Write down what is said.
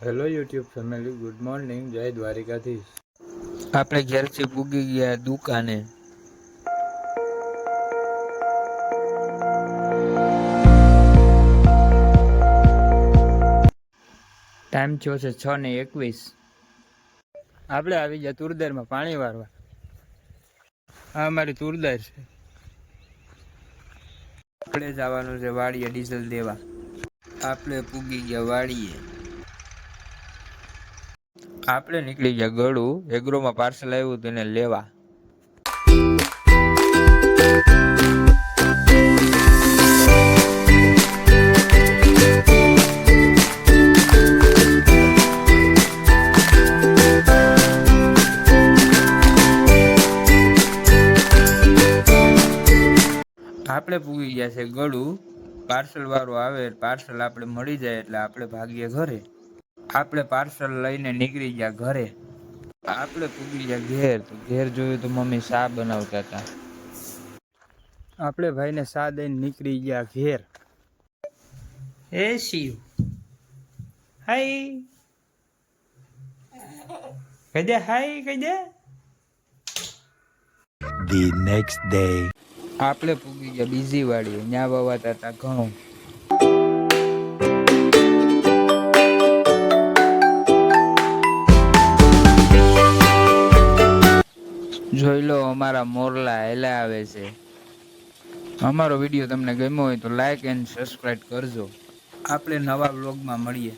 Hello YouTube family, good morning, જય દ્વારિકાધીશ. આપણે ઘેરથી પૂગી ગયા દુકાને. ટાઈમ થયો છે 6:21. આપણે આવી ગયા તુરદારમાં પાણી વારવા. આ અમારી તુરદાર છે. આપણે જવાનું છે વાડીએ ડીઝલ દેવા. આપણે પૂગી ગયા વાડીએ. આપણે નીકળી ગયા ગળું એગ્રોમાં પાર્સલ આવ્યું તેને લેવા. આપણે પૂગી ગયા છે ગળું. પાર્સલ વાળો આવે, પાર્સલ આપણે મળી જાય એટલે આપણે ભાગીએ ઘરે. આપણે પાર્સલ લઈને નીકળી ગયા ઘરે. આપણે પૂગી ગયા ઘેર. તો ઘેર જોયું તો મમ્મી ચા બનાવતા હતા. આપણે ભાઈને સા દઈને નીકળી ગયા ઘેર. એ શિવ, હાય કહી દે, હાય કહી દે. The next day. આપણે પૂગી ગયા બીજી વાડીએ. ન્યા વાવાતા હતા ઘઉં. જોઈ લો, અમારા મોરલા હેલા આવે છે. અમારો વિડીયો તમને ગમ્યો હોય તો લાઈક એન્ડ સબસ્ક્રાઇબ કરજો. આપણે નવા વ્લોગમાં મળીએ.